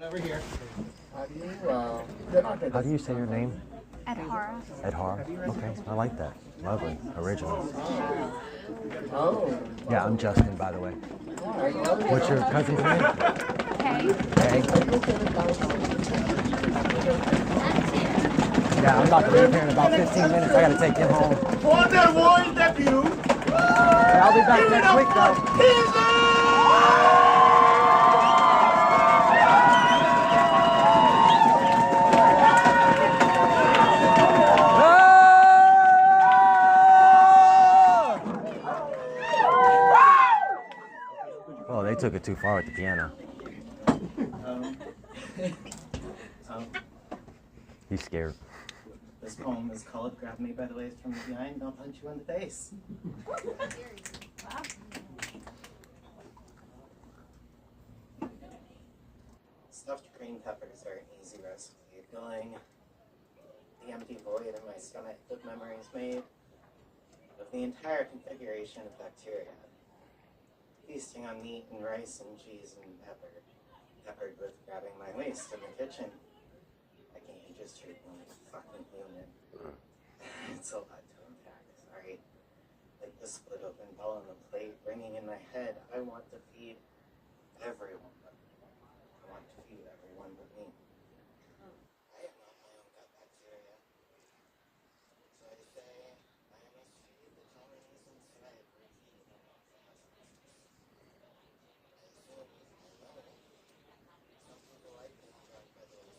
Over here. How do you say your name? Adhara. Adhara? Okay, I like that. Lovely. Original. Oh. Yeah, I'm Justin, by the way. What's your cousin's name? Hey. Hey. Yeah, I'm about to leave here in about 15 minutes. I gotta take him home. For the world debut. Hey, I'll be back next week, though. Oh, they took it too far at the piano. He's scared. This poem is called Grab Me by the Waist from Behind, I'll Punch You in the Face. Stuffed green peppers are an easy recipe. Filling the empty void in my stomach with memories made of the entire configuration of bacteria. Feasting on meat and rice and cheese and pepper, peppered with grabbing my waist in the kitchen. I can't just treat me like a fucking human. It's a lot to unpack, sorry. Like the split open ball on the plate, ringing in my head. I want to feed everyone. I want to feed everyone but me. I am not my own gut bacteria. So I say, I must feed the colonies inside for feeding them off fast. I assume I know. Some people like being drugged by those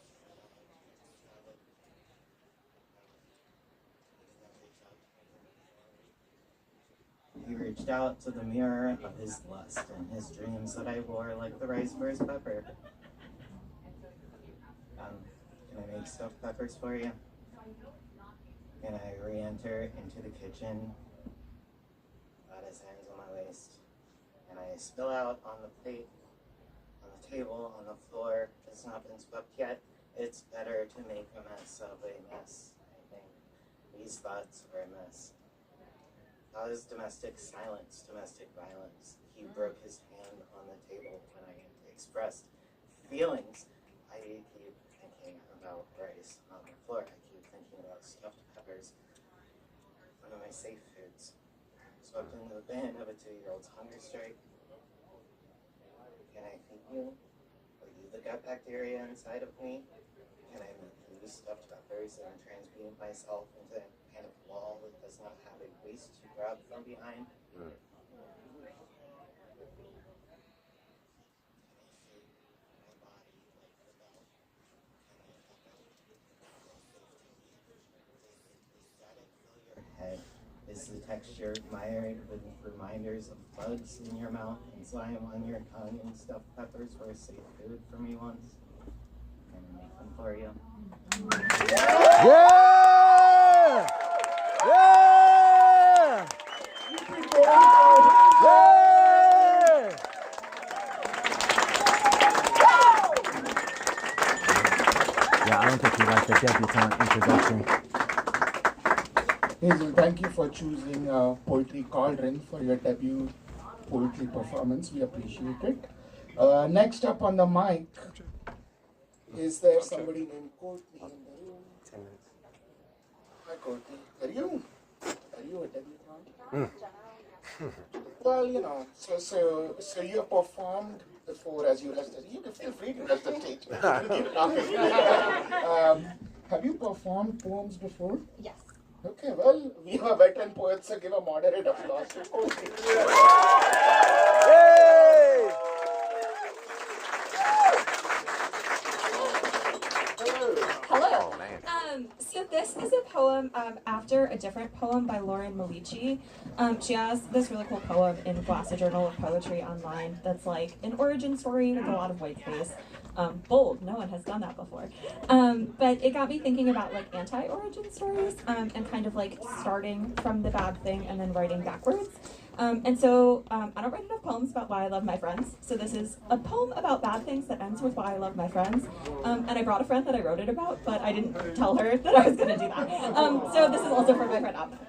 He reached out to the mirror of his lust and his dreams that I wore like the rice for his pepper. Can I make stuffed peppers for you? Can I re-enter into the kitchen? Got his hands on my waist. And I spill out on the plate, on the table, on the floor. It's not been swept yet. It's better to make a mess of a mess, I think. These thoughts are a mess. How is domestic silence, domestic violence? He broke his hand on the table when I expressed feelings. I keep thinking about rice on the floor. I keep thinking about stuffed peppers. One of my safe foods. Swept into the bin of a 2-year-old's hunger strike. Can I feed you? Are you the gut bacteria inside of me? Can I make you stuffed peppers and transmute myself into a kind of wall that does not have a waist to grab from behind? Is the texture mired with reminders of bugs in your mouth and slime on your tongue, and stuffed peppers were safe food for me once? Can I make them for you? Yeah! Yeah! Yeah, I don't think you like the debutante introduction. Hazel, thank you for choosing Poetry Cauldron for your debut poetry performance. We appreciate it. Next up on the mic, is there somebody named Courtney in the room? 10 minutes. Hi, Courtney. Are you a debutante? Well, you know, so you have performed before as you left the stage. You can feel free to left the stage. Keep talking. Have you performed poems before? Yes. Okay, well, we are veteran poets, so give a moderate applause to Courtney. Yay! Hello. Oh, man. So this is a poem after a different poem by Lauren Malici. She has this really cool poem in Glasser Journal of Poetry online that's like an origin story with a lot of white space. Bold, no one has done that before. But it got me thinking about like anti-origin stories and kind of like starting from the bad thing and then writing backwards. And so I don't write enough poems about why I love my friends. So this is a poem about bad things that ends with why I love my friends. And I brought a friend that I wrote it about, but I didn't tell her that I was going to do that. So this is also for my friend Abba.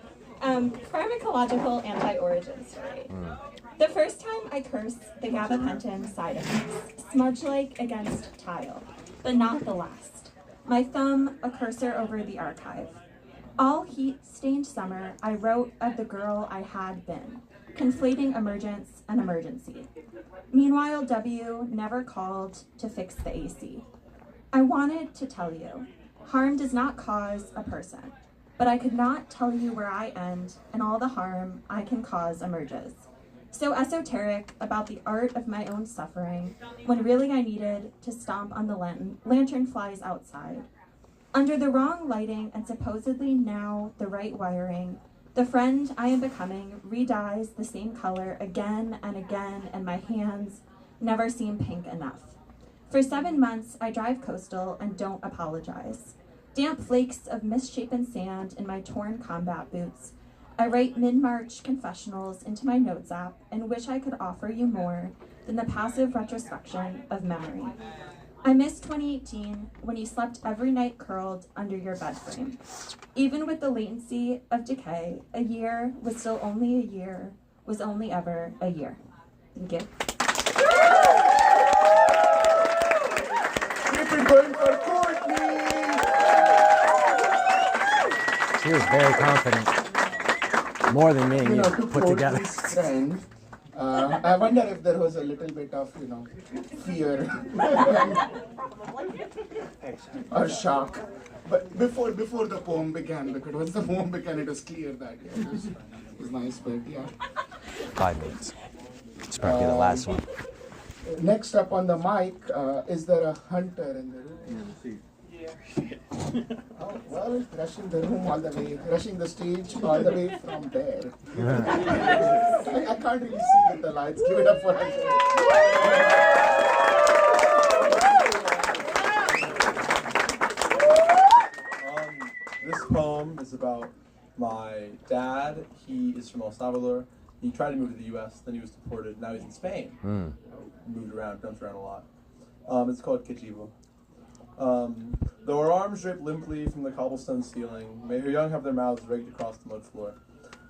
Pharmacological anti-origin story. The first time I cursed the gabapentin side effects, smudge-like against tile, but not the last. My thumb, a cursor over the archive. All heat-stained summer, I wrote of the girl I had been, conflating emergence and emergency. Meanwhile, W never called to fix the AC. I wanted to tell you, harm does not cause a person, but I could not tell you where I end and all the harm I can cause emerges. So esoteric about the art of my own suffering, when really I needed to stomp on the lantern flies outside. Under the wrong lighting and supposedly now the right wiring, the friend I am becoming re-dyes the same color again and again, and my hands never seem pink enough. For 7 months, I drive coastal and don't apologize. Damp flakes of misshapen sand in my torn combat boots. I write mid-March confessionals into my notes app and wish I could offer you more than the passive retrospection of memory. I miss 2018 when you slept every night curled under your bed frame. Even with the latency of decay, a year was still only a year, was only ever a year. Thank you. Keep it going for Courtney! She was very confident. More than me and you To put together. Courtney's friend, I wonder if there was a little bit of, fear or shock. But before the poem began, because once the poem began, it was clear that it was nice, but yeah. 5 minutes. It's probably the last one. Next up on the mic, is there a hunter in the room? Oh, well, rushing the room all the way, rushing the stage all the way from there. I can't really see with the lights. Give it up for hunter. This poem is about my dad. He is from El Salvador. He tried to move to the U.S., then he was deported. Now he's in Spain. Moved around, jumped around a lot. It's called Quechivo. Though her arms drape limply from the cobblestone ceiling, may her young have their mouths raked across the mud floor.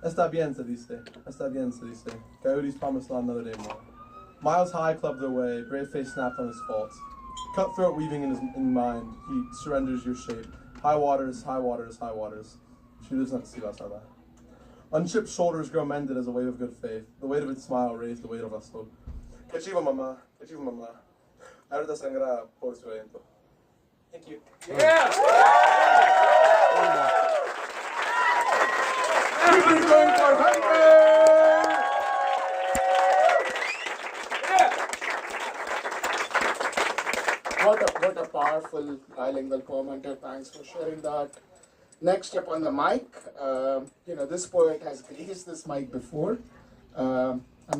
Está bien, se dice. Está bien, se dice. Coyotes promised on another day more. Miles high clubbed their way, brave face snapped on his faults. Cutthroat weaving in his mind, he surrenders your shape. High waters, high waters, high waters. She lives not to see us, Allah. Unchipped shoulders grow mended as a wave of good faith. The weight of its smile raised the weight of us. Quechivo, mamá. Quechivo, mamá. Ahorita sangra por su aliento. Thank you. Yeah! Keep it going for hunter! What a powerful bilingual poem, Hunter. Thanks for sharing that. Next up on the mic, this poet has graced this mic before. I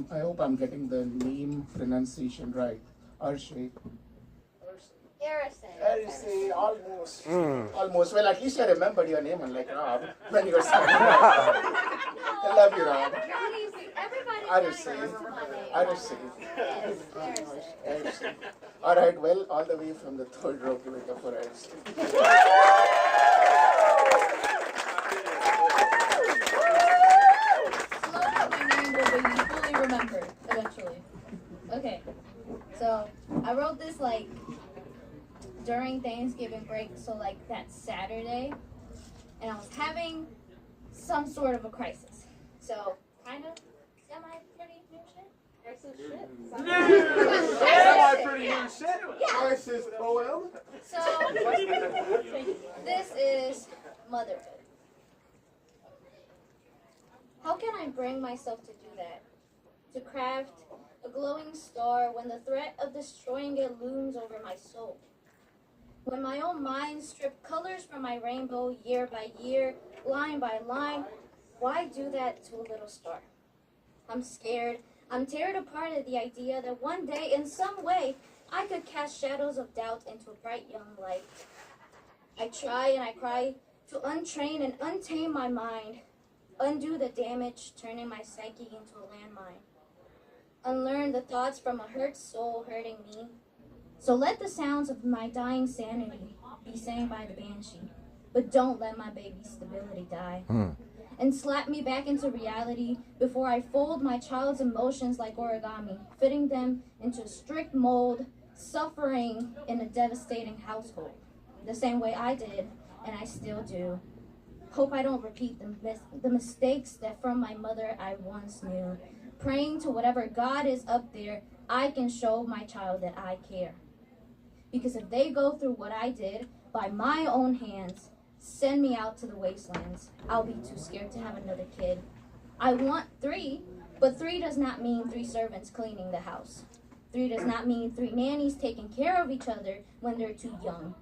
hope I'm getting the name pronunciation right. Arshay. Harrison, almost. Almost. Well, at least I remembered your name, unlike Rob, when you were saying I love you, Rob. Harrison. Harrison. All right, well, all the way from the third row, give it up for Harrison. Fully remembered eventually. Okay, so I wrote this during Thanksgiving break, so that Saturday, and I was having some sort of a crisis. So kind of semi-pretty new shit. Crisis shit. Semi-pretty new shit. Yeah. Crisis poem. So this is motherhood. How can I bring myself to do that? To craft a glowing star when the threat of destroying it looms over my soul? When my own mind stripped colors from my rainbow year by year, line by line, why do that to a little star? I'm scared. I'm teared apart at the idea that one day, in some way, I could cast shadows of doubt into a bright young light. I try and I cry to untrain and untame my mind, undo the damage, turning my psyche into a landmine. Unlearn the thoughts from a hurt soul hurting me. So let the sounds of my dying sanity be sang by the banshee, but don't let my baby's stability die. and slap me back into reality before I fold my child's emotions like origami, fitting them into a strict mold, suffering in a devastating household, the same way I did, and I still do. Hope I don't repeat the mistakes that from my mother I once knew. Praying to whatever God is up there, I can show my child that I care. Because if they go through what I did by my own hands, send me out to the wastelands, I'll be too scared to have another kid. I want 3, but 3 does not mean 3 servants cleaning the house. 3 does not mean 3 nannies taking care of each other when they're too young.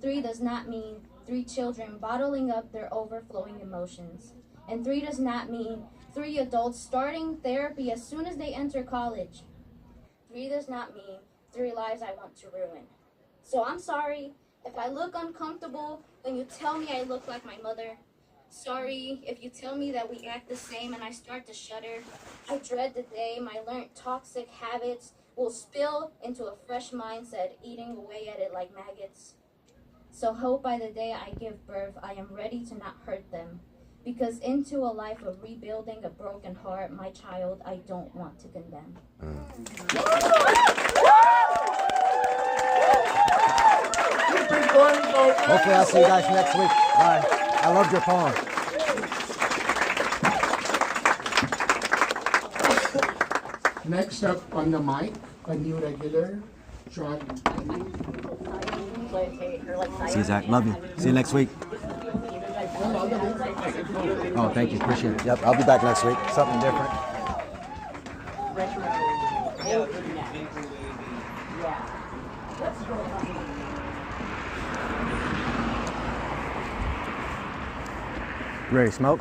3 does not mean 3 children bottling up their overflowing emotions. And 3 does not mean 3 adults starting therapy as soon as they enter college. 3 does not mean 3 lives I want to ruin. So I'm sorry if I look uncomfortable when you tell me I look like my mother. Sorry if you tell me that we act the same and I start to shudder. I dread the day my learned toxic habits will spill into a fresh mindset, eating away at it like maggots. So hope by the day I give birth, I am ready to not hurt them. Because into a life of rebuilding a broken heart, my child, I don't want to condemn. Hopefully I'll see you guys next week. Bye. I loved your poem. Next up on the mic, a new regular, John. See you, Zach. Love you. See you next week. Oh, thank you. Appreciate it. Yep, I'll be back next week. Something different. Ready to smoke?